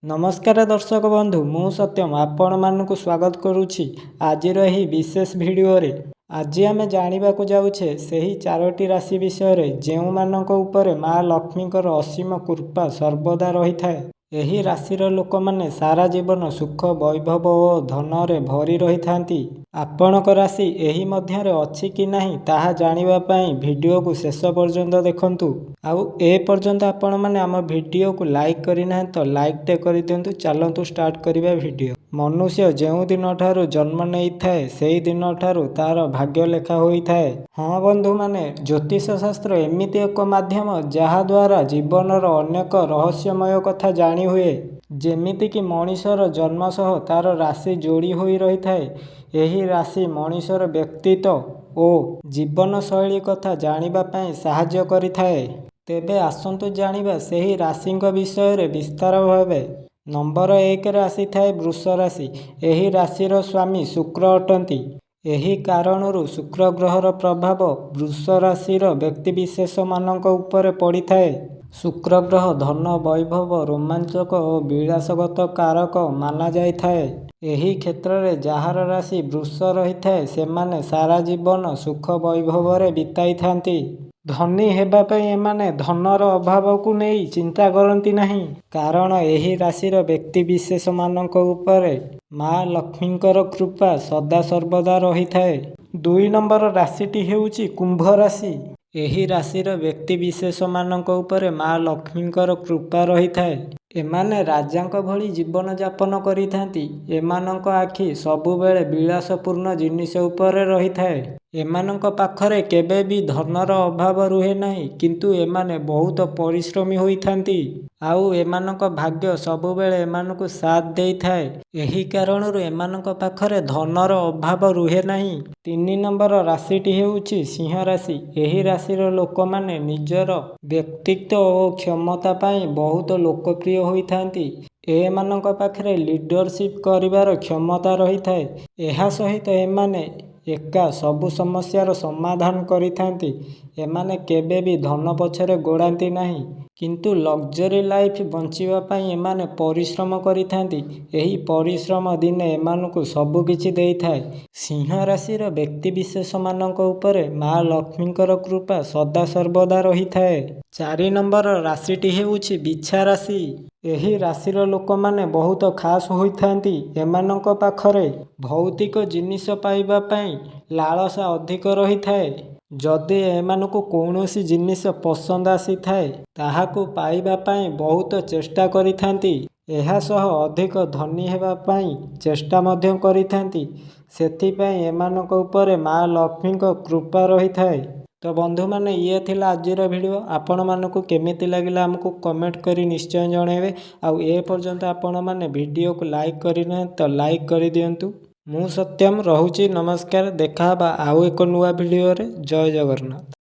नमस्कार दर्शक बंधु मु सत्यम आपण मानक स्वागत करुछि आजिर एही विशेष भिडियो रे। आज आमे जानिबाकु जाउछे सेही चारोटी राशि विषय रे जेउ मानक उपरे माँ लक्ष्मीकर असीम कृपा सर्वदा रही थाए। एही राशिर लोक माने सारा जीवन सुख वैभव और धन रे भरी रही थांती। आपणक राशि एही मध्य रे अछि कि नाही ताहा जानिबा पई वीडियो को शेष पर्यंत देखंतु। आउ ए पर्यंत आपण माने आम वीडियो को लाइक करि ना तो लाइक टे करि दियंतु। चलंतु स्टार्ट करिबा वीडियो। मनुष्य जेउ दिन ठारू जन्म नै थाए सेही दिन ठारू तार भाग्य लेखा होई थाए। हाँ बंधु माने ज्योतिष शास्त्र एमिति एक माध्यम जहा द्वारा जीवनर अनेक रहस्यमय कथा जानी हुए। जेमिति कि मनीषर जन्म सह तार राशि जोड़ी होई रही थाए। एही राशि मनीषर व्यक्तित्व ओ जीवन शैली कथा जानिबा पई सहाय्य करि थाए। तेबे आसंतु जानिबा सेही राशिंक विषय रे विस्तार भावे। नंबर 1 रे आसी थाए वृष राशि। एही राशिर स्वामी शुक्र अटंती। एही कारणरू शुक्र ग्रहर प्रभाव वृष राशिर व्यक्ति विशेष मानक उपरे पड़ी थाए। शुक्र ग्रह धन वैभव रोमांचक और विलासगत कारक माना जाई थाए। एही क्षेत्र रे जहार राशि वृष रही थाए सेमाने सारा जीवन सुख वैभव रे बिताई थांती। धनी हेबा पई एमाने धनर अभाव को नहीं चिंता करती नहीं, कारण एही राशिर व्यक्ति विशेष मानक उपरे माँ लक्ष्मीकर कृपा सदा सर्वदा रही थाए। 2 नंबर राशिटी हेउची कुंभ राशि। एही राशिर व्यक्ति विशेष मानक उपरे माँ लक्ष्मीकर कृपा रही थाए। एमाने राजांक भली जीवन यापन करी थांती। एमानंक आखि सबुबेले विलासपूर्ण जिनिस उपरे रही थाए। एमानंक पाखरे केबे भी धनर अभाव रुहे नहीं, किंतु एमाने बहुत परिश्रमी होई थांती। आउ एमानंक भाग्य सबुबेले एमानकु साथ देई थाए। एही कारणरू एमानंक पाखरे धनर अभाव रुहे नहीं। 3 नंबर राशिटी हेउची सिंह राशि। एही राशिर लोक माने निजर व्यक्तित्व और क्षमता पाई बहुत लोकप्रिय होई थांती। एमानंक पाखरे लीडरशिप करिवार क्षमता रही थाए। एहा सहित एमाने एका सबु समस्यार समाधान करि थांती। एमाने केबे भी धन पछरे गोड़ांती नहीं, किंतु लग्जरी लाइफ बंचिबा पई एमाने परिश्रम करि थांती। एही परिश्रम दिने एमानकु सबु किछि देई थाए। सिंह राशिर व्यक्ति विशेष मानक उपरे माँ लक्ष्मीकर कृपा सदा सर्वदा रही थाए। 4 नंबर राशिटी हेउची बिच्छा राशि। एही राशिर लोक माने बहुत खास होई थांती। एमानंक पाखरे भौतिक जिनिस पाइबा पई लालसा अधिक रही थाए। जदि एमानकु कौनसी जिनिस पसंद आसी थाए ताहाकु पाइबा पई बहुत चेष्टा करि थांती। एहा सह अधिक धनी हेबा पई चेष्टा मध्य करि थांती। सेथि पई एमानक उपरे माँ लक्ष्मीक कृपा रही थाए। तो बंधु माने ये थिला आजिर वीडियो। आपण मानकु केमिति लागिला हमकु कमेंट करी निश्चय जणाइबे। आउ ए पर्यंत आपण माने वीडियो को लाइक करिना तो लाइक करि दियंतु। मु सत्यम रहुची। नमस्कार। देखा बा आउ एक नुआ वीडियो रे। जय जगन्नाथ।